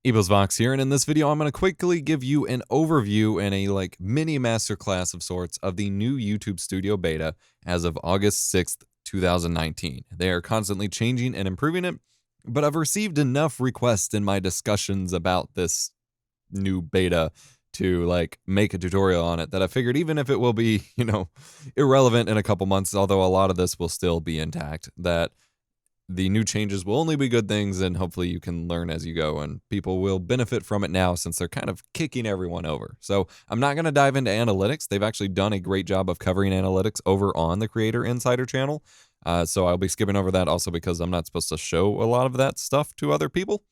EposVox here, and in this video I'm going to quickly give you an overview and a mini masterclass of sorts of the new YouTube Studio beta as of August 6th, 2019. They are constantly changing and improving it, but I've received enough requests in my discussions about this new beta to make a tutorial on it that I figured even if it will be, irrelevant in a couple months, although a lot of this will still be intact, that the new changes will only be good things, and hopefully you can learn as you go, and people will benefit from it now since they're kind of kicking everyone over. So I'm not going to dive into analytics. They've actually done a great job of covering analytics over on the Creator Insider channel. So I'll be skipping over that also because I'm not supposed to show a lot of that stuff to other people.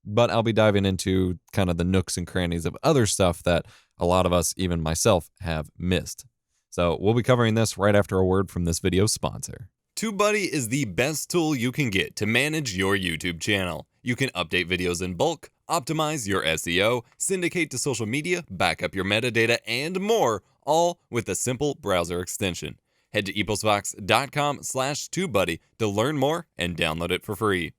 But I'll be diving into kind of the nooks and crannies of other stuff that a lot of us, even myself, have missed. So we'll be covering this right after a word from this video's sponsor. TubeBuddy is the best tool you can get to manage your YouTube channel. You can update videos in bulk, optimize your SEO, syndicate to social media, back up your metadata, and more, all with a simple browser extension. Head to EposVox.com/TubeBuddy to learn more and download it for free.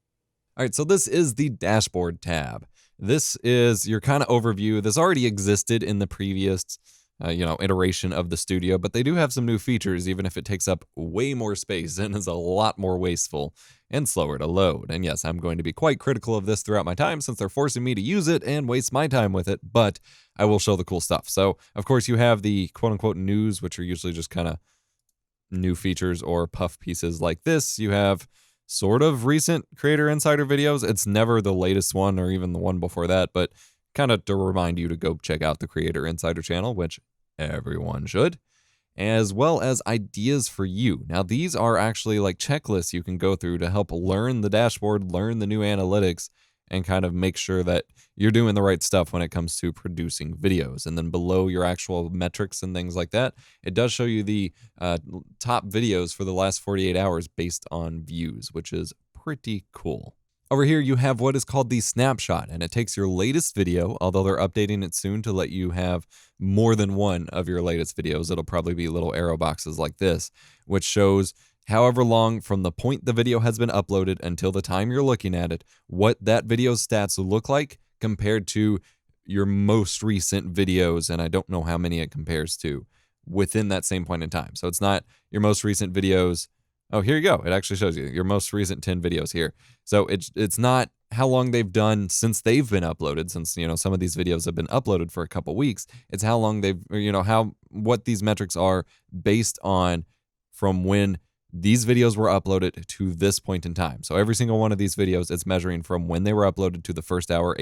All right, so this is the dashboard tab. This is your kind of overview. This already existed in the previous iteration of the studio, but they do have some new features, even if it takes up way more space and is a lot more wasteful and slower to load. And yes, I'm going to be quite critical of this throughout my time since they're forcing me to use it and waste my time with it, but I will show the cool stuff. So, of course, you have the quote-unquote news, which are usually just kind of new features or puff pieces like this. You have sort of recent Creator Insider videos. It's never the latest one or even the one before that, but kind of to remind you to go check out the Creator Insider channel, which everyone should, as well as ideas for you. Now, these are actually checklists you can go through to help learn the dashboard, learn the new analytics, and kind of make sure that you're doing the right stuff when it comes to producing videos. And then below your actual metrics and things like that, it does show you the top videos for the last 48 hours based on views, which is pretty cool. Over here, you have what is called the snapshot, and it takes your latest video, although they're updating it soon to let you have more than one of your latest videos. It'll probably be little arrow boxes like this, which shows however long from the point the video has been uploaded until the time you're looking at it, what that video's stats look like compared to your most recent videos, and I don't know how many it compares to within that same point in time. So it's not your most recent videos. Oh, here you go. It actually shows you your most recent 10 videos here. So it's not how long they've done since they've been uploaded, since, some of these videos have been uploaded for a couple weeks. It's how long they've, what these metrics are based on from when these videos were uploaded to this point in time. So every single one of these videos, it's measuring from when they were uploaded to the first hour,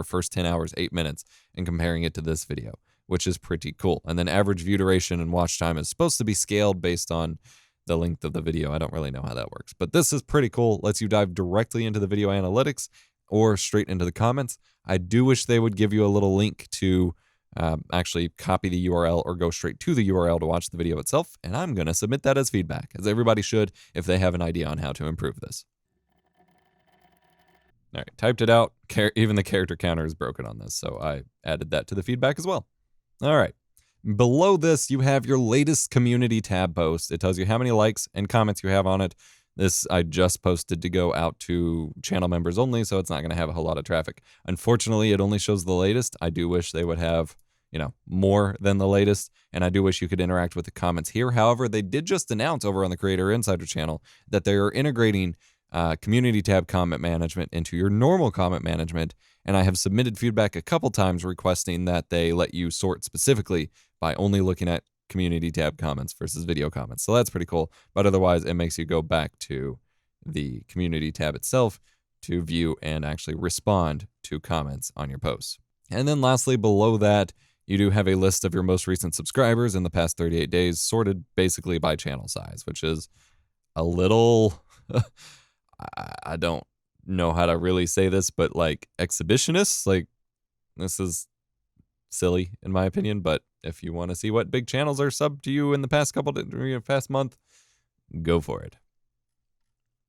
first 10 hours, 8 minutes, and comparing it to this video, which is pretty cool. And then average view duration and watch time is supposed to be scaled based on the length of the video. I don't really know how that works, but this is pretty cool. Lets you dive directly into the video analytics or straight into the comments. I do wish they would give you a little link to actually copy the URL or go straight to the URL to watch the video itself, and I'm going to submit that as feedback, as everybody should if they have an idea on how to improve this. All right, typed it out. Even the character counter is broken on this, so I added that to the feedback as well. All right. Below this, you have your latest community tab post. It tells you how many likes and comments you have on it. This I just posted to go out to channel members only, so it's not going to have a whole lot of traffic. Unfortunately, it only shows the latest. I do wish they would have, more than the latest, and I do wish you could interact with the comments here. However, they did just announce over on the Creator Insider channel that they are integrating community tab comment management into your normal comment management, and I have submitted feedback a couple times requesting that they let you sort specifically by only looking at community tab comments versus video comments. So that's pretty cool, but otherwise it makes you go back to the community tab itself to view and actually respond to comments on your posts. And then lastly, below that, you do have a list of your most recent subscribers in the past 38 days, sorted basically by channel size, which is a little I don't know how to really say this, but exhibitionists, this is silly in my opinion, but if you want to see what big channels are subbed to you in the past past month, go for it.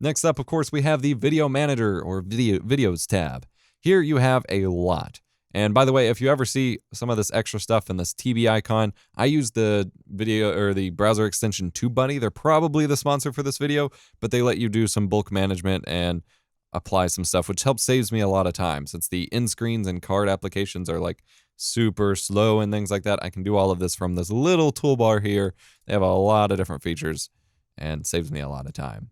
Next up, of course, we have the Video Manager or Videos tab. Here you have a lot. And by the way, if you ever see some of this extra stuff in this TB icon, I use the video or the browser extension TubeBuddy. They're probably the sponsor for this video, but they let you do some bulk management and apply some stuff, which helps saves me a lot of time. Since the end screens and card applications are like super slow and things like that, I can do all of this from this little toolbar here. They have a lot of different features and saves me a lot of time.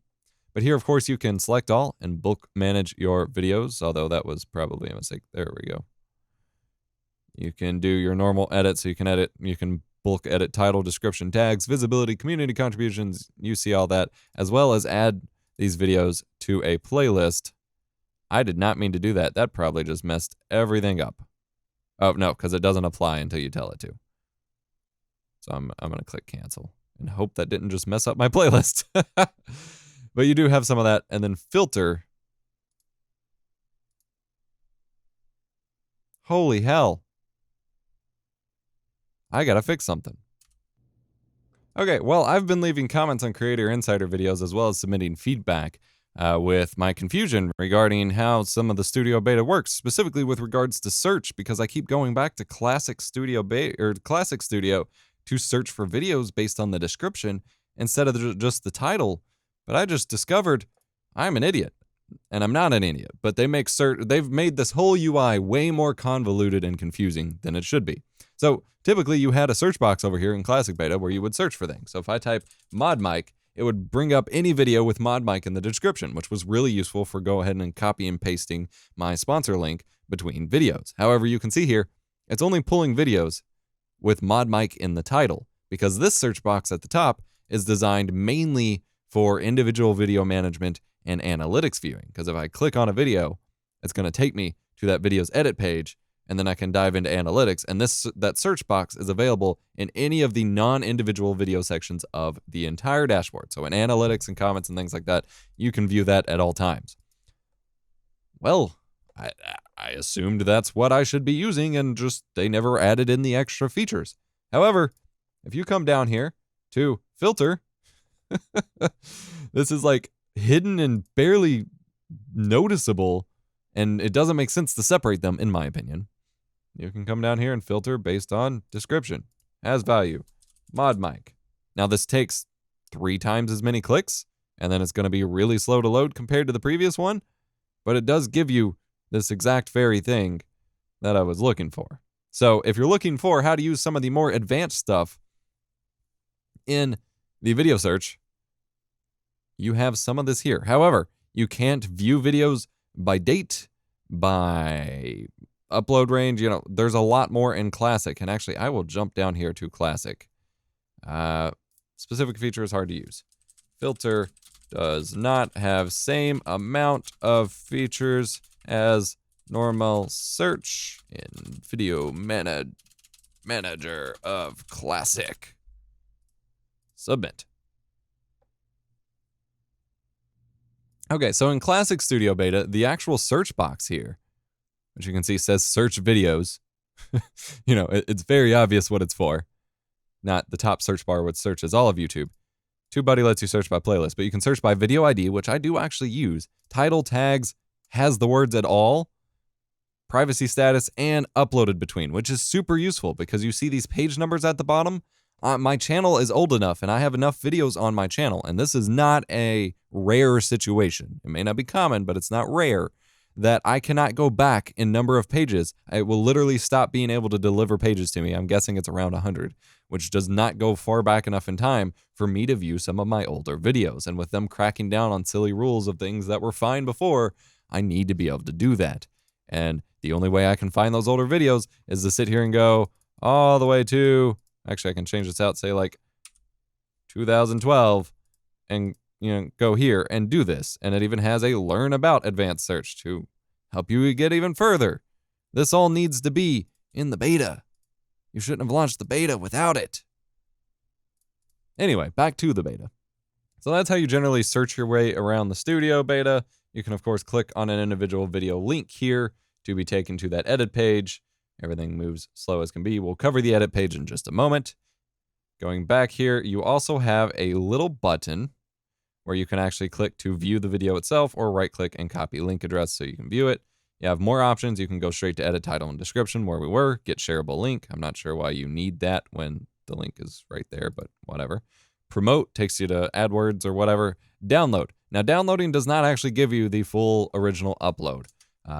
But here, of course, you can select all and bulk manage your videos, although that was probably a mistake. There we go. You can do your normal edit, so you can bulk edit title, description, tags, visibility, community contributions. You see all that, as well as add these videos to a playlist. I did not mean to do that. That probably just messed everything up. Oh, no, because it doesn't apply until you tell it to. So I'm going to click cancel and hope that didn't just mess up my playlist. But you do have some of that. And then filter. Holy hell. I got to fix something. Okay, well, I've been leaving comments on Creator Insider videos as well as submitting feedback with my confusion regarding how some of the Studio Beta works, specifically with regards to search, because I keep going back to Classic Studio to search for videos based on the description instead of just the title. But I just discovered I'm an idiot, and I'm not an idiot. But they've made this whole UI way more convoluted and confusing than it should be. So typically you had a search box over here in Classic Beta where you would search for things. So if I type mod mic, it would bring up any video with mod mic in the description, which was really useful for go ahead and copy and pasting my sponsor link between videos. However, you can see here, it's only pulling videos with mod mic in the title, because this search box at the top is designed mainly for individual video management and analytics viewing. Because if I click on a video, it's going to take me to that video's edit page, and then I can dive into analytics, and that search box is available in any of the non-individual video sections of the entire dashboard. So in analytics and comments and things like that, you can view that at all times. Well, I assumed that's what I should be using, and just they never added in the extra features. However, if you come down here to filter, this is like hidden and barely noticeable, and it doesn't make sense to separate them, in my opinion. You can come down here and filter based on description, as value, mod mic. Now this takes 3 times as many clicks, and then it's going to be really slow to load compared to the previous one, but it does give you this exact very thing that I was looking for. So if you're looking for how to use some of the more advanced stuff in the video search, you have some of this here. However, you can't view videos by date, by upload range. You know, there's a lot more in Classic. And actually, I will jump down here to Classic. Specific feature is hard to use. Filter does not have same amount of features as normal search in Video Manager of Classic. Submit. Okay, so in Classic Studio Beta, the actual search box here, which you can see says search videos. You know, it's very obvious what it's for. Not the top search bar, which searches all of YouTube. TubeBuddy lets you search by playlist, but you can search by video ID, which I do actually use. Title, tags, has the words at all, privacy status, and uploaded between, which is super useful because you see these page numbers at the bottom. My channel is old enough, and I have enough videos on my channel, and this is not a rare situation. It may not be common, but it's not rare that I cannot go back in number of pages. It will literally stop being able to deliver pages to me. I'm guessing it's around 100, which does not go far back enough in time for me to view some of my older videos. And with them cracking down on silly rules of things that were fine before, I need to be able to do that. And the only way I can find those older videos is to sit here and go all the way to, actually I can change this out, say like 2012, and go here and do this. And it even has a learn about advanced search to help you get even further. This all needs to be in the beta. You shouldn't have launched the beta without it. Anyway, back to the beta. So that's how you generally search your way around the Studio Beta. You can, of course, click on an individual video link here to be taken to that edit page. Everything moves slow as can be. We'll cover the edit page in just a moment. Going back here, you also have a little button where you can actually click to view the video itself, or right-click and copy link address so you can view it. You have more options. You can go straight to edit title and description where we were, get shareable link. I'm not sure why you need that when the link is right there, but whatever. Promote takes you to AdWords or whatever. Download. Now, downloading does not actually give you the full original upload.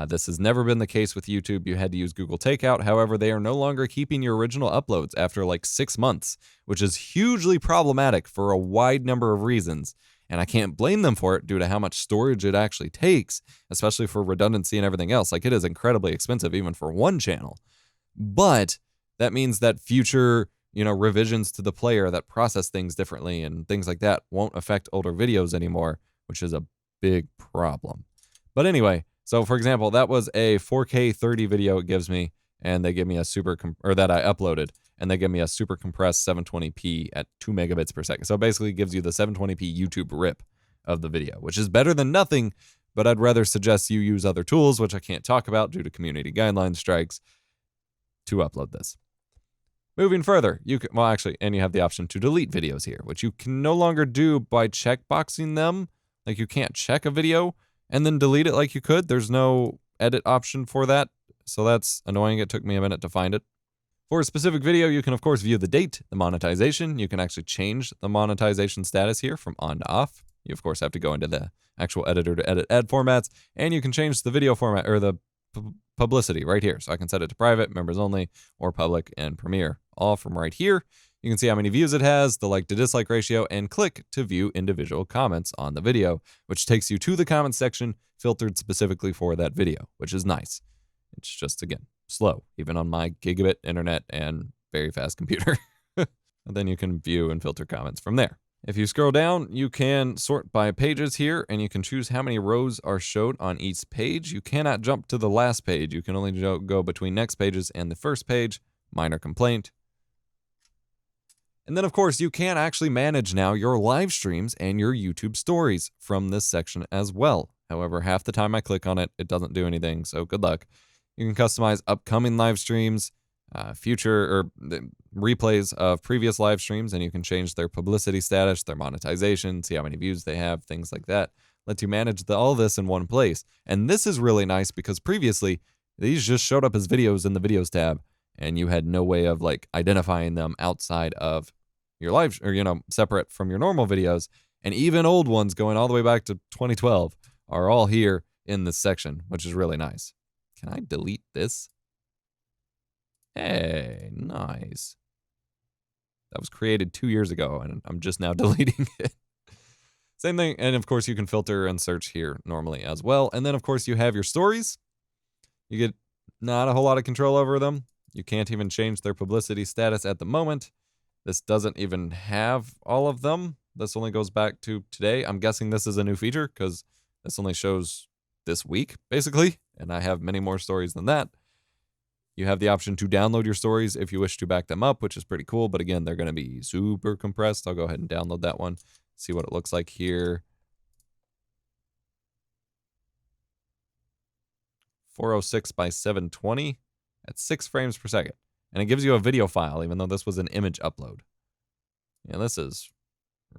This has never been the case with YouTube. You had to use Google Takeout. However, they are no longer keeping your original uploads after like 6 months, which is hugely problematic for a wide number of reasons. And I can't blame them for it due to how much storage it actually takes, especially for redundancy and everything else. Like, it is incredibly expensive even for one channel. But that means that future, revisions to the player that process things differently and things like that won't affect older videos anymore, which is a big problem. But anyway, so for example, that was a 4K 30 video it gives me, and they give me a that I uploaded, and they give me a super compressed 720p at 2 megabits per second. So it basically gives you the 720p YouTube rip of the video, which is better than nothing, but I'd rather suggest you use other tools, which I can't talk about due to community guideline strikes, to upload this. Moving further, you have the option to delete videos here, which you can no longer do by checkboxing them. Like, you can't check a video and then delete it like you could. There's no edit option for that, so that's annoying. It took me a minute to find it. For a specific video, you can, of course, view the date, the monetization. You can actually change the monetization status here from on to off. You, of course, have to go into the actual editor to edit ad formats, and you can change the video format, or the publicity right here. So I can set it to private, members only, or public and premiere, all from right here. You can see how many views it has, the like to dislike ratio, and click to view individual comments on the video, which takes you to the comments section filtered specifically for that video, which is nice. It's just, again, slow, even on my gigabit internet and very fast computer. And then you can view and filter comments from there. If you scroll down, you can sort by pages here, and you can choose how many rows are showed on each page. You cannot jump to the last page. You can only go between next pages and the first page. Minor complaint. And then, of course, you can actually manage now your live streams and your YouTube stories from this section as well. However, half the time I click on it, it doesn't do anything, so good luck. You can customize upcoming live streams, future replays of previous live streams, and you can change their publicity status, their monetization, see how many views they have, things like that. Lets you manage all this in one place. And this is really nice because previously, these just showed up as videos in the videos tab, and you had no way of like identifying them outside of your live, or separate from your normal videos. And even old ones going all the way back to 2012 are all here in this section, which is really nice. Can I delete this? Hey, nice. That was created 2 years ago, and I'm just now deleting it. Same thing, and of course you can filter and search here normally as well. And then of course you have your stories. You get not a whole lot of control over them. You can't even change their publicity status at the moment. This doesn't even have all of them. This only goes back to today. I'm guessing this is a new feature because this only shows this week, basically, and I have many more stories than that. You have the option to download your stories if you wish to back them up, which is pretty cool, but again, they're going to be super compressed. I'll go ahead and download that one, see what it looks like here. 406 by 720 at 6 frames per second. And it gives you a video file, even though this was an image upload. Yeah, this is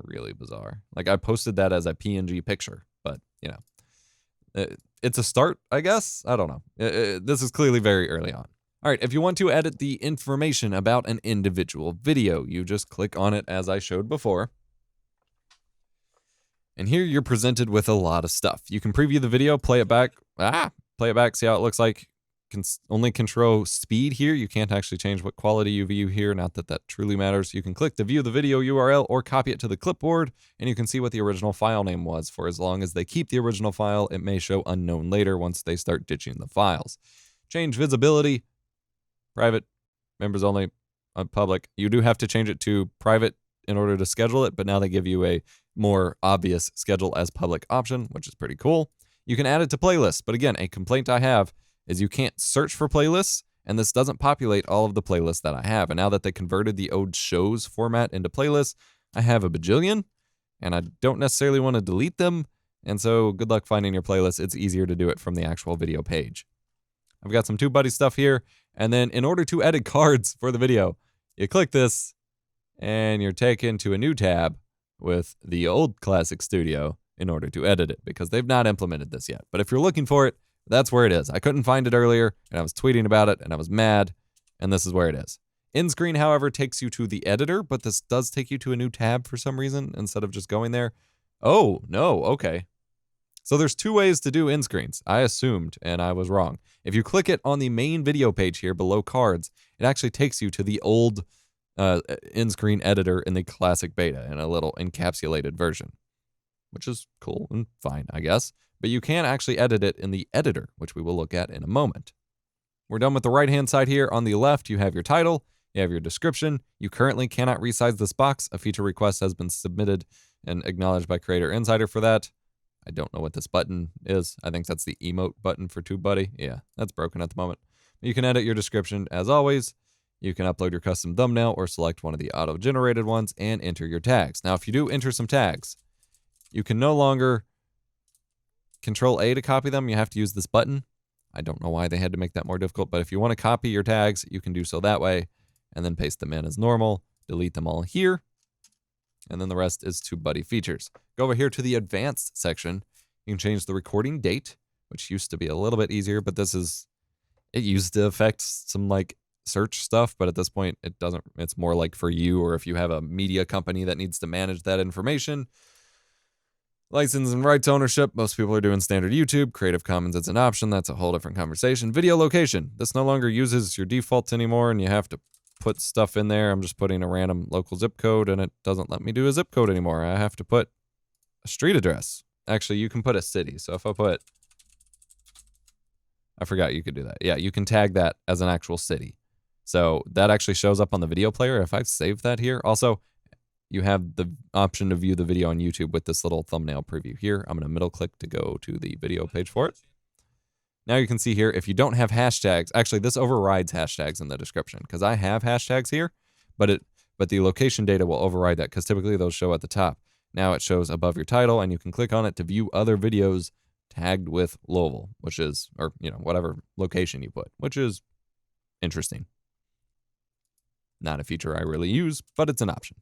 really bizarre. Like, I posted that as a PNG picture, but, it's a start, I guess? I don't know. This is clearly very early on. All right, if you want to edit the information about an individual video, you just click on it as I showed before. And here you're presented with a lot of stuff. You can preview the video, play it back, see how it looks like. Can only control speed here. You can't actually change what quality you view here, not that that truly matters. You can click to view the video URL or copy it to the clipboard, and you can see what the original file name was. For as long as they keep the original file, it may show unknown later once they start ditching the files. Change visibility, private, members only, public. You do have to change it to private in order to schedule it, but now they give you a more obvious schedule as public option, which is pretty cool. You can add it to playlists, but again, a complaint I have is you can't search for playlists, and this doesn't populate all of the playlists that I have. And now that they converted the old shows format into playlists, I have a bajillion, and I don't necessarily want to delete them, and so good luck finding your playlist. It's easier to do it from the actual video page. I've got some TubeBuddy stuff here, and then in order to edit cards for the video, you click this, and you're taken to a new tab with the old Classic Studio in order to edit it, because they've not implemented this yet. But if you're looking for it, that's where it is. I couldn't find it earlier, and I was tweeting about it, and I was mad, and this is where it is. In-screen, however, takes you to the editor, but this does take you to a new tab for some reason, instead of just going there. Oh, no, okay. So there's two ways to do end screens. I assumed, and I was wrong. If you click it on the main video page here below cards, it actually takes you to the old end screen editor in the classic beta in a little encapsulated version, which is cool and fine, I guess. But you can actually edit it in the editor, which we will look at in a moment. We're done with the right-hand side here. On the left, you have your title, you have your description. You currently cannot resize this box. A feature request has been submitted and acknowledged by Creator Insider for that. I don't know what this button is. I think that's the emote button for TubeBuddy. Yeah, that's broken at the moment. You can edit your description as always. You can upload your custom thumbnail or select one of the auto-generated ones and enter your tags. Now, if you do enter some tags, you can no longer Control A to copy them. You have to use this button. I don't know why they had to make that more difficult, but if you want to copy your tags, you can do so that way and then paste them in as normal. Delete them all here. And then the rest is TubeBuddy features. Go over here to the advanced section. You can change the recording date, which used to be a little bit easier, but it used to affect some like search stuff, but at this point it doesn't. It's more like for you or if you have a media company that needs to manage that information. License and rights ownership. Most people are doing standard YouTube. Creative Commons is an option. That's a whole different conversation. Video location. This no longer uses your default anymore, and you have to put stuff in there. I'm just putting a random local zip code, and it doesn't let me do a zip code anymore. I have to put a street address. Actually, you can put a city. So if I put... I forgot you could do that. Yeah, you can tag that as an actual city. So that actually shows up on the video player if I've saved that here. Also, you have the option to view the video on YouTube with this little thumbnail preview here. I'm going to middle click to go to the video page for it. Now you can see here, if you don't have hashtags, actually this overrides hashtags in the description because I have hashtags here, but the location data will override that because typically those show at the top. Now it shows above your title and you can click on it to view other videos tagged with Louisville, which is, or whatever location you put, which is interesting. Not a feature I really use, but it's an option.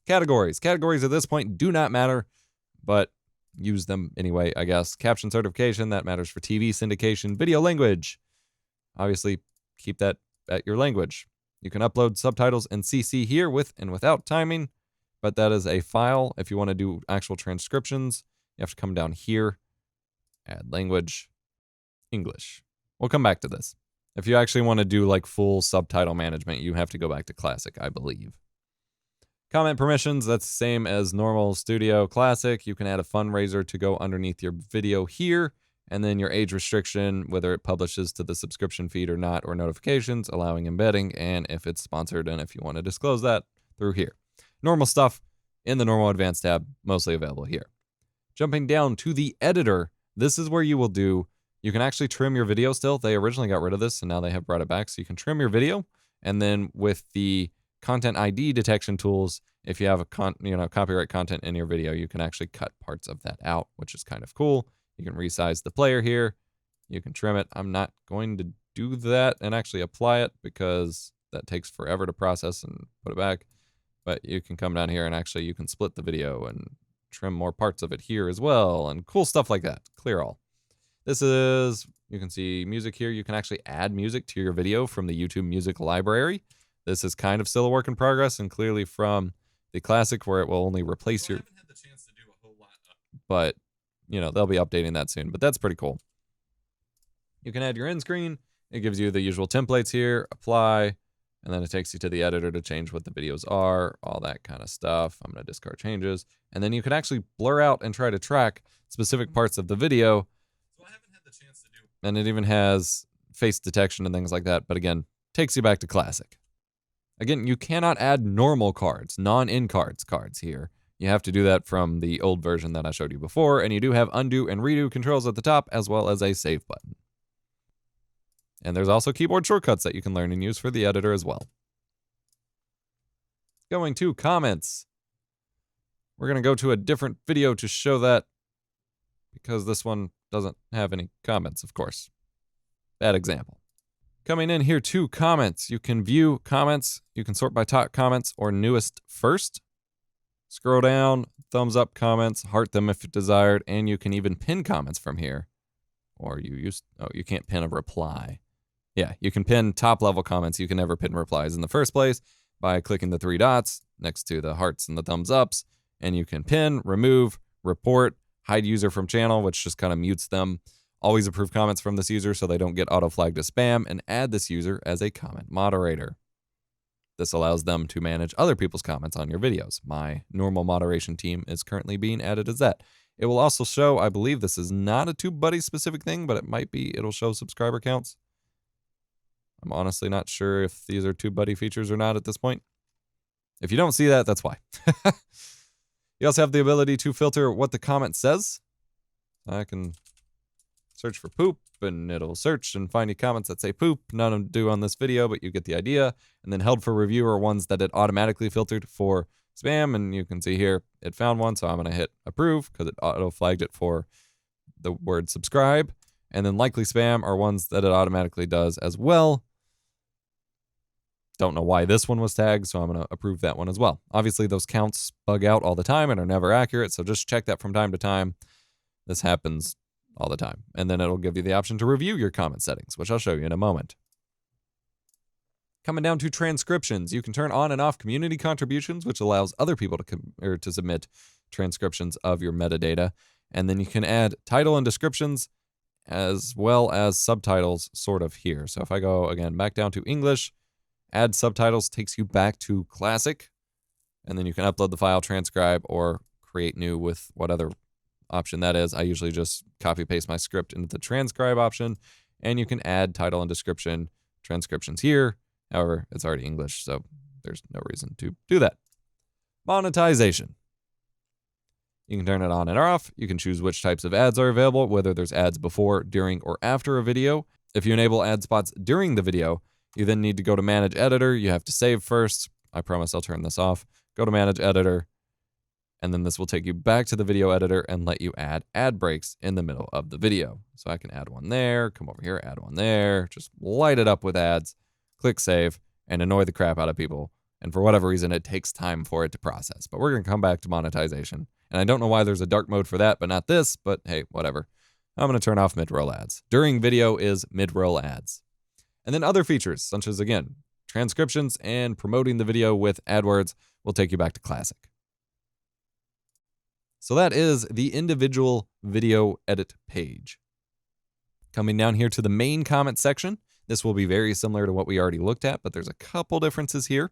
Categories. Categories at this point do not matter, but use them anyway, I guess. Caption certification, that matters for TV syndication. Video language. Obviously, keep that at your language. You can upload subtitles and CC here with and without timing, but that is a file. If you want to do actual transcriptions, you have to come down here, add language, English. We'll come back to this. If you actually want to do like full subtitle management, you have to go back to Classic, I believe. Comment permissions, that's the same as normal Studio Classic. You can add a fundraiser to go underneath your video here, and then your age restriction, whether it publishes to the subscription feed or not, or notifications, allowing embedding, and if it's sponsored, and if you want to disclose that through here. Normal stuff in the normal advanced tab, mostly available here. Jumping down to the editor, this is where you can actually trim your video still. They originally got rid of this, and now they have brought it back, so you can trim your video, and then with the Content ID detection tools, if you have a copyright content in your video, you can actually cut parts of that out, which is kind of cool. You can resize the player here. You can trim it. I'm not going to do that and actually apply it because that takes forever to process and put it back. But you can come down here and actually you can split the video and trim more parts of it here as well, and cool stuff like that. Clear all. This is, you can see music here. You can actually add music to your video from the YouTube music library. This is kind of still a work in progress, and clearly from the Classic where it will only replace your... I haven't had the chance to do a whole lot of... But, they'll be updating that soon. But that's pretty cool. You can add your end screen. It gives you the usual templates here. Apply. And then it takes you to the editor to change what the videos are. All that kind of stuff. I'm going to discard changes. And then you can actually blur out and try to track specific parts of the video. So I haven't had the chance to do... And it even has face detection and things like that. But again, takes you back to Classic. Again, you cannot add normal cards, non-in cards here. You have to do that from the old version that I showed you before, and you do have undo and redo controls at the top, as well as a save button. And there's also keyboard shortcuts that you can learn and use for the editor as well. Going to comments. We're going to go to a different video to show that, because this one doesn't have any comments, of course. Bad example. Coming in here to comments, you can view comments. You can sort by top comments or newest first. Scroll down, thumbs up comments, heart them if desired, and you can even pin comments from here. Or you can't pin a reply. Yeah, you can pin top level comments. You can never pin replies in the first place by clicking the three dots next to the hearts and the thumbs ups, and you can pin, remove, report, hide user from channel, which just kind of mutes them, always approve comments from this user so they don't get auto-flagged as spam, and add this user as a comment moderator. This allows them to manage other people's comments on your videos. My normal moderation team is currently being added as that. It will also show, I believe this is not a TubeBuddy specific thing, but it might be, it'll show subscriber counts. I'm honestly not sure if these are TubeBuddy features or not at this point. If you don't see that, that's why. You also have the ability to filter what the comment says. I can search for poop, and it'll search and find you comments that say poop. None of them do on this video, but you get the idea. And then held for review are ones that it automatically filtered for spam, and you can see here it found one, so I'm going to hit approve because it auto-flagged it for the word subscribe. And then likely spam are ones that it automatically does as well. Don't know why this one was tagged, so I'm going to approve that one as well. Obviously, those counts bug out all the time and are never accurate, so just check that from time to time. This happens all the time. And then it'll give you the option to review your comment settings, which I'll show you in a moment. Coming down to transcriptions, you can turn on and off community contributions, which allows other people to submit transcriptions of your metadata. And then you can add title and descriptions as well as subtitles sort of here. So if I go, again, back down to English, add subtitles takes you back to Classic. And then you can upload the file, transcribe, or create new with what other option that is. I usually just copy paste my script into the transcribe option, and you can add title and description transcriptions here. However, it's already English, so there's no reason to do that. Monetization. You can turn it on and off. You can choose which types of ads are available, whether there's ads before, during, or after a video. If you enable ad spots during the video, you then need to go to Manage Editor. You have to save first. I promise I'll turn this off. Go to Manage Editor, and then this will take you back to the video editor and let you add ad breaks in the middle of the video. So I can add one there, come over here, add one there, just light it up with ads, click save, and annoy the crap out of people. And for whatever reason, it takes time for it to process. But we're going to come back to monetization. And I don't know why there's a dark mode for that, but not this, but hey, whatever. I'm going to turn off mid-roll ads. During video is mid-roll ads. And then other features, such as, again, transcriptions and promoting the video with AdWords will take you back to Classic. So that is the individual video edit page. Coming down here to the main comment section, this will be very similar to what we already looked at, but there's a couple differences here.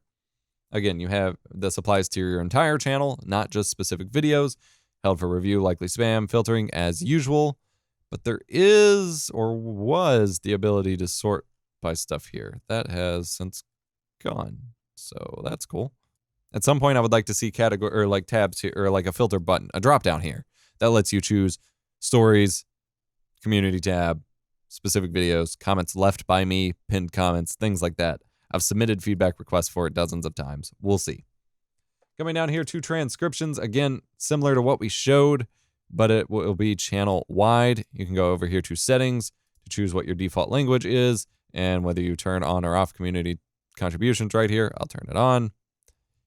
Again, you have this applies to your entire channel, not just specific videos. Held for review, likely spam, filtering as usual. But there is, or was, the ability to sort by stuff here. That has since gone, so that's cool. At some point, I would like to see category or like tabs here, or like a filter button, a drop down here that lets you choose stories, community tab, specific videos, comments left by me, pinned comments, things like that. I've submitted feedback requests for it dozens of times. We'll see. Coming down here to transcriptions, again, similar to what we showed, but it will be channel wide. You can go over here to settings to choose what your default language is and whether you turn on or off community contributions right here. I'll turn it on.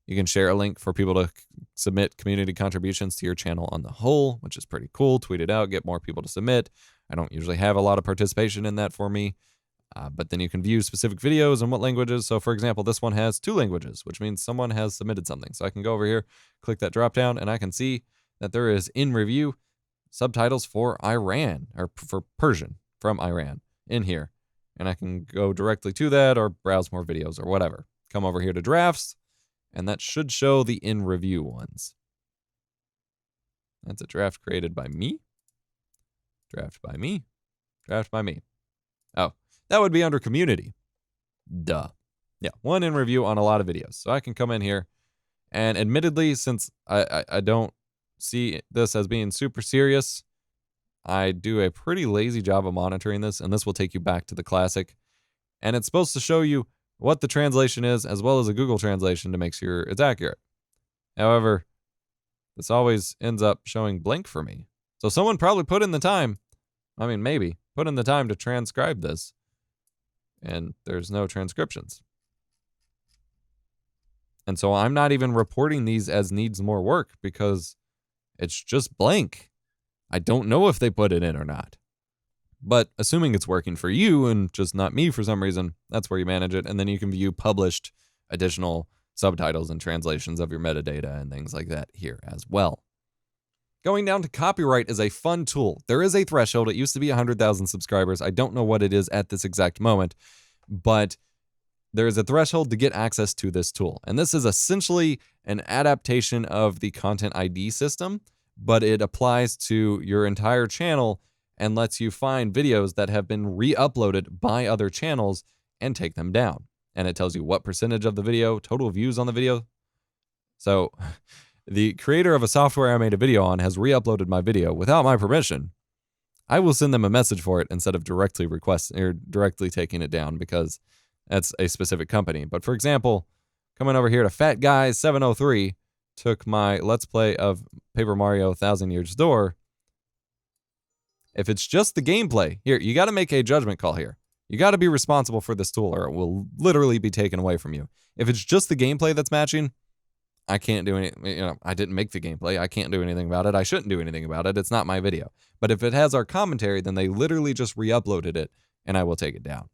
You can share a link for people to submit community contributions to your channel on the whole, which is pretty cool. Tweet it out, get more people to submit. I don't usually have a lot of participation in that for me, but then you can view specific videos and what languages. So for example, this one has 2 languages, which means someone has submitted something. So I can go over here, click that drop down, and I can see that there is in review subtitles for Iran, or for Persian from Iran in here. And I can go directly to that or browse more videos or whatever. Come over here to drafts, and that should show the in review ones. That's a draft created by me. Draft by me. Draft by me. Oh, that would be under community. Duh. Yeah, 1 in review on a lot of videos. So I can come in here, and admittedly, since I don't see this as being super serious, I do a pretty lazy job of monitoring this, and this will take you back to the Classic. And it's supposed to show you what the translation is, as well as a Google translation to make sure it's accurate. However, this always ends up showing blank for me. So someone probably put in the time, I mean, maybe, put in the time to transcribe this, and there's no transcriptions. And so I'm not even reporting these as needs more work because it's just blank. I don't know if they put it in or not. But assuming it's working for you and just not me for some reason, that's where you manage it. And then you can view published additional subtitles and translations of your metadata and things like that here as well. Going down to copyright is a fun tool. There is a threshold. It used to be 100,000 subscribers. I don't know what it is at this exact moment, but there is a threshold to get access to this tool. And this is essentially an adaptation of the Content ID system, but it applies to your entire channel and lets you find videos that have been re-uploaded by other channels and take them down. And it tells you what percentage of the video, total views on the video. So the creator of a software I made a video on has re-uploaded my video without my permission. I will send them a message for it instead of directly taking it down, because that's a specific company. But for example, coming over here to Fat Guy 703 took my Let's Play of Paper Mario 1000 Years Door. If it's just the gameplay, here, you got to make a judgment call here. You got to be responsible for this tool or it will literally be taken away from you. If it's just the gameplay that's matching, I can't do any, I didn't make the gameplay. I can't do anything about it. I shouldn't do anything about it. It's not my video. But if it has our commentary, then they literally just re-uploaded it and I will take it down.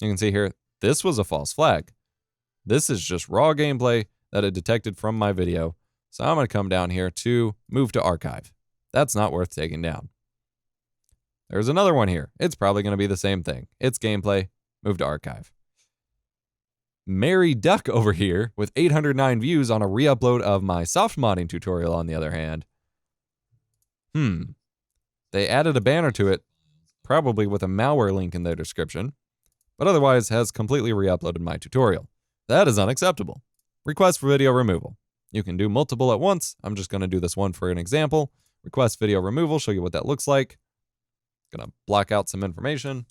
You can see here, this was a false flag. This is just raw gameplay that it detected from my video. So I'm going to come down here to move to archive. That's not worth taking down. There's another one here. It's probably going to be the same thing. It's gameplay, move to archive. Mary Duck over here with 809 views on a re-upload of my soft modding tutorial, on the other hand. They added a banner to it, probably with a malware link in their description, but otherwise has completely re-uploaded my tutorial. That is unacceptable. Request for video removal. You can do multiple at once. I'm just going to do this one for an example. Request video removal, show you what that looks like. Gonna block out some information.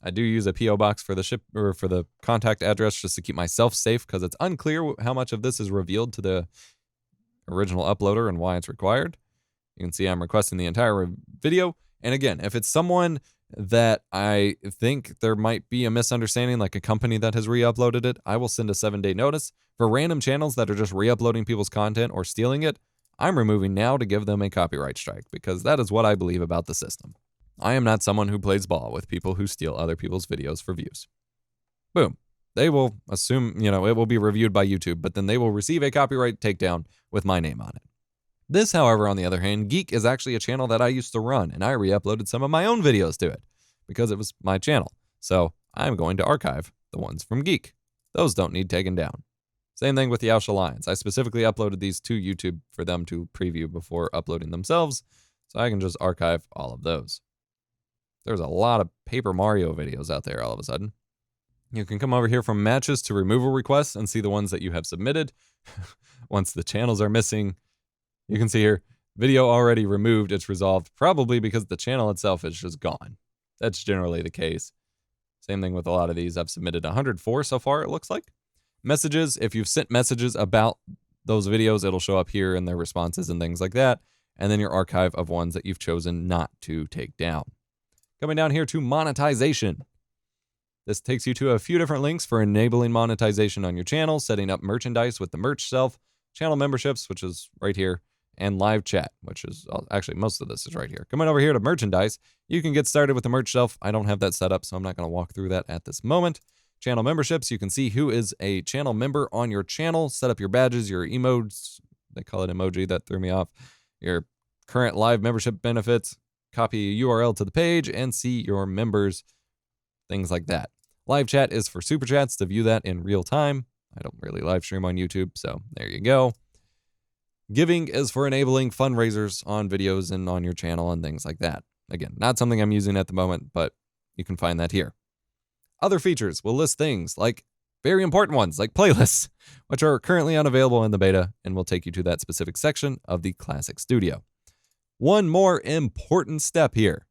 I do use a PO box for the ship or for the contact address just to keep myself safe, because it's unclear how much of this is revealed to the original uploader and why it's required. You can see I'm requesting the entire video. And again, if it's someone that I think there might be a misunderstanding, like a company that has re-uploaded it, I will send a 7-day notice. For random channels that are just re-uploading people's content or stealing it, I'm removing now to give them a copyright strike, because that is what I believe about the system. I am not someone who plays ball with people who steal other people's videos for views. Boom. They will assume, it will be reviewed by YouTube, but then they will receive a copyright takedown with my name on it. This, however, on the other hand, Geek is actually a channel that I used to run, and I re-uploaded some of my own videos to it because it was my channel. So I'm going to archive the ones from Geek. Those don't need taken down. Same thing with the Ausch Alliance. I specifically uploaded these to YouTube for them to preview before uploading themselves, so I can just archive all of those. There's a lot of Paper Mario videos out there all of a sudden. You can come over here from matches to removal requests and see the ones that you have submitted. Once the channels are missing, you can see here, video already removed, it's resolved, probably because the channel itself is just gone. That's generally the case. Same thing with a lot of these. I've submitted 104 so far, it looks like. Messages, if you've sent messages about those videos, it'll show up here in their responses and things like that. And then your archive of ones that you've chosen not to take down. Coming down here to monetization. This takes you to a few different links for enabling monetization on your channel, setting up merchandise with the merch shelf, channel memberships, which is right here, and live chat, which is actually most of this is right here. Coming over here to merchandise, you can get started with the merch shelf. I don't have that set up, so I'm not going to walk through that at this moment. Channel memberships, you can see who is a channel member on your channel, set up your badges, your emotes, they call it emoji, that threw me off, your current live membership benefits, copy a URL to the page, and see your members, things like that. Live chat is for super chats to view that in real time. I don't really live stream on YouTube, so there you go. Giving is for enabling fundraisers on videos and on your channel and things like that. Again, not something I'm using at the moment, but you can find that here. Other features will list things like very important ones, like playlists, which are currently unavailable in the beta, and will take you to that specific section of the Classic Studio. One more important step here.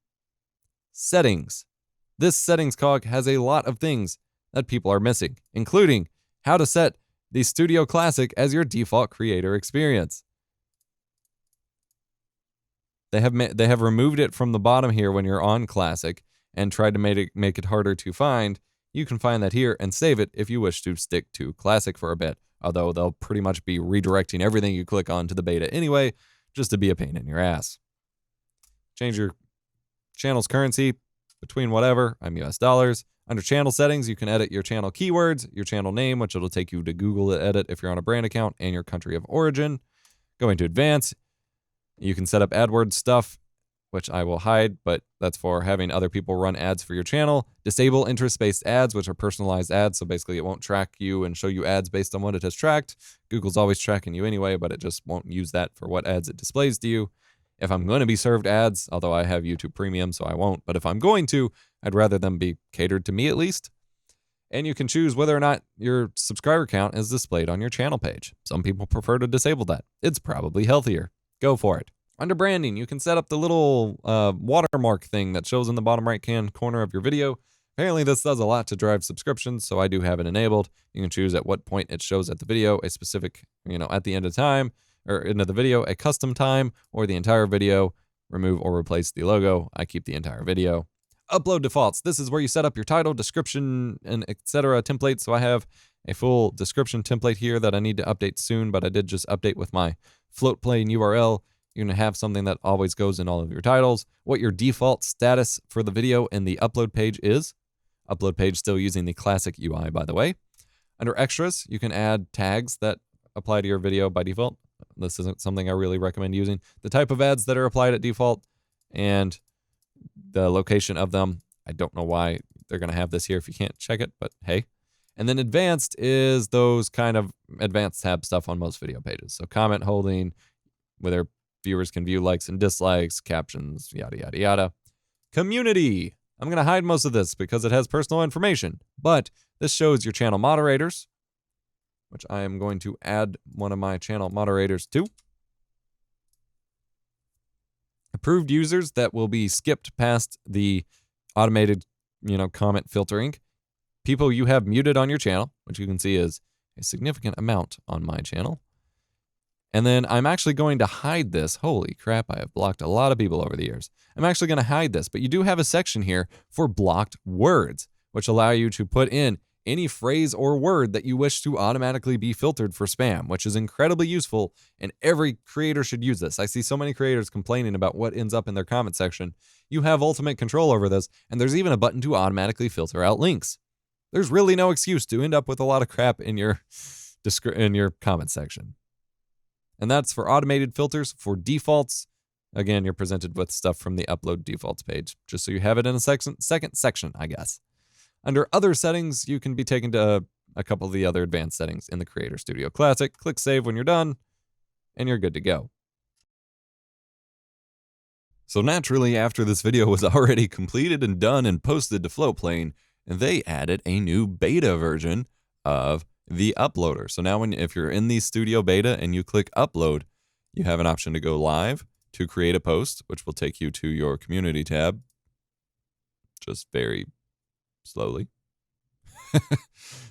Settings. This settings cog has a lot of things that people are missing, including how to set the Studio Classic as your default creator experience. They have removed it from the bottom here when you're on Classic and tried to make it harder to find. You can find that here and save it if you wish to stick to Classic for a bit, although they'll pretty much be redirecting everything you click on to the beta anyway, just to be a pain in your ass. Change your channel's currency. between whatever. I'm US dollars. Under channel settings, you can edit your channel keywords, your channel name, which it'll take you to Google to edit if you're on a brand account, and your country of origin. Going to advanced, you can set up AdWords stuff, which I will hide, but that's for having other people run ads for your channel. Disable interest-based ads, which are personalized ads, so basically it won't track you and show you ads based on what it has tracked. Google's always tracking you anyway, but it just won't use that for what ads it displays to you. If I'm going to be served ads, although I have YouTube Premium, so I won't, but if I'm going to, I'd rather them be catered to me at least. And you can choose whether or not your subscriber count is displayed on your channel page. Some people prefer to disable that. It's probably healthier. Go for it. Under branding, you can set up the little watermark thing that shows in the bottom right-hand corner of your video. Apparently, this does a lot to drive subscriptions, so I do have it enabled. You can choose at what point it shows at the video, a specific, at the end of time, or end of the video, a custom time, or the entire video. Remove or replace the logo. I keep the entire video. Upload defaults. This is where you set up your title, description, and etc. template. So I have a full description template here that I need to update soon, but I did just update with my float plane URL. You're going to have something that always goes in all of your titles. What your default status for the video in the upload page is. Upload page still using the classic UI, by the way. Under extras, you can add tags that apply to your video by default. This isn't something I really recommend using. The type of ads that are applied at default and the location of them. I don't know why they're going to have this here if you can't check it, but hey. And then advanced is those kind of advanced tab stuff on most video pages. So comment holding, whether viewers can view likes and dislikes, captions, yada, yada, yada. Community. I'm going to hide most of this because it has personal information, but this shows your channel moderators, which I am going to add one of my channel moderators to. Approved users that will be skipped past the automated, comment filtering. People you have muted on your channel, which you can see is a significant amount on my channel. And then I'm actually going to hide this. Holy crap, I have blocked a lot of people over the years. I'm actually going to hide this, but you do have a section here for blocked words, which allow you to put in any phrase or word that you wish to automatically be filtered for spam, which is incredibly useful, and every creator should use this. I see so many creators complaining about what ends up in their comment section. You have ultimate control over this, and there's even a button to automatically filter out links. There's really no excuse to end up with a lot of crap in your comment section. And that's for automated filters. For defaults, again, you're presented with stuff from the upload defaults page, just so you have it in a second section, I guess. Under other settings, you can be taken to a couple of the other advanced settings in the Creator Studio Classic. Click Save when you're done, and you're good to go. So naturally, after this video was already completed and done and posted to Floatplane, they added a new beta version of the uploader. So now if you're in the studio beta and you click upload, you have an option to go live to create a post, which will take you to your community tab. Just very slowly.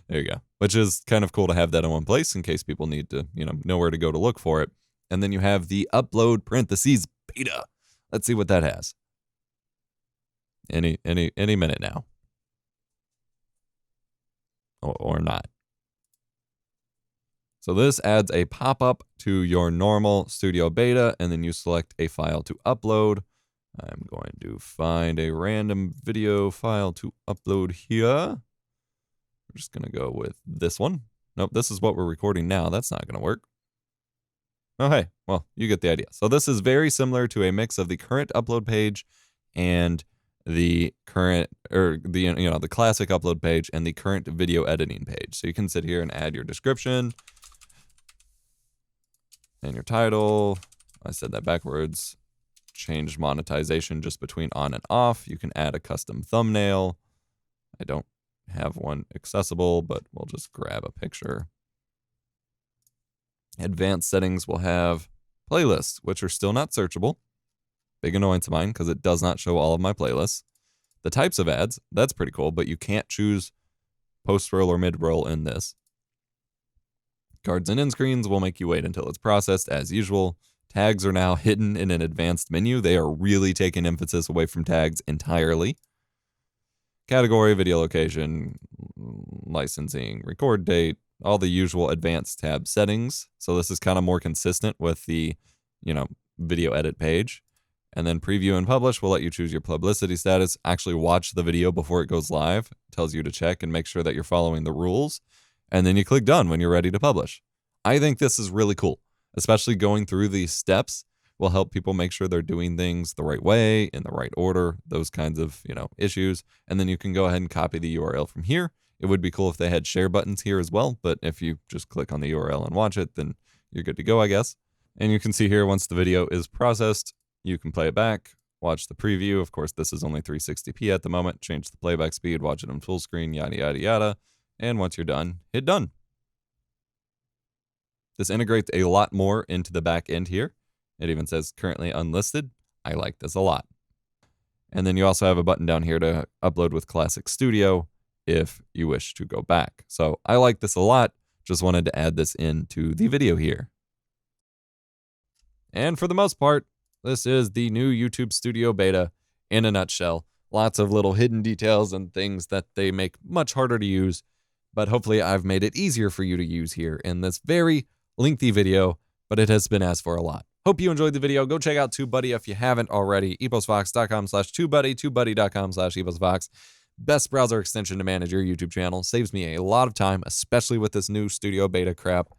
There you go. Which is kind of cool to have that in one place in case people need to, know where to go to look for it. And then you have the upload parentheses beta. Let's see what that has. Any minute now. Or not. So this adds a pop-up to your normal studio beta, and then you select a file to upload. I'm going to find a random video file to upload here. I'm just going to go with this one. Nope, this is what we're recording now. That's not going to work. Oh, hey, well, you get the idea. So this is very similar to a mix of the current upload page and the current, or the classic upload page and the current video editing page. So you can sit here and add your description and your title. I said that backwards. Change monetization just between on and off. You can add a custom thumbnail. I don't have one accessible, but we'll just grab a picture. Advanced settings will have playlists, which are still not searchable. Big annoyance of mine because it does not show all of my playlists. The types of ads, that's pretty cool, but you can't choose post-roll or mid-roll in this. Cards and end screens will make you wait until it's processed as usual. Tags are now hidden in an advanced menu. They are really taking emphasis away from tags entirely. Category, video location, licensing, record date, all the usual advanced tab settings. So this is kind of more consistent with the, video edit page. And then preview and publish will let you choose your publicity status. Actually watch the video before it goes live. It tells you to check and make sure that you're following the rules. And then you click done when you're ready to publish. I think this is really cool, especially going through these steps will help people make sure they're doing things the right way, in the right order, those kinds of, issues. And then you can go ahead and copy the URL from here. It would be cool if they had share buttons here as well, but if you just click on the URL and watch it, then you're good to go, I guess. And you can see here once the video is processed, you can play it back, watch the preview. Of course, this is only 360p at the moment. Change the playback speed, watch it in full screen, yada, yada, yada. And once you're done, hit done. This integrates a lot more into the back end here. It even says currently unlisted. I like this a lot. And then you also have a button down here to upload with Classic Studio if you wish to go back. So I like this a lot. Just wanted to add this into the video here. And for the most part, this is the new YouTube Studio Beta in a nutshell. Lots of little hidden details and things that they make much harder to use, but hopefully I've made it easier for you to use here in this very lengthy video, but it has been asked for a lot. Hope you enjoyed the video. Go check out TubeBuddy if you haven't already. EposVox.com/TubeBuddy, TubeBuddy.com/EposVox. Best browser extension to manage your YouTube channel. Saves me a lot of time, especially with this new Studio Beta crap.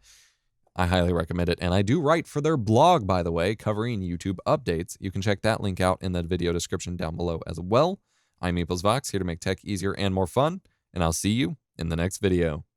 I highly recommend it. And I do write for their blog, by the way, covering YouTube updates. You can check that link out in the video description down below as well. I'm EposVox, here to make tech easier and more fun, and I'll see you in the next video.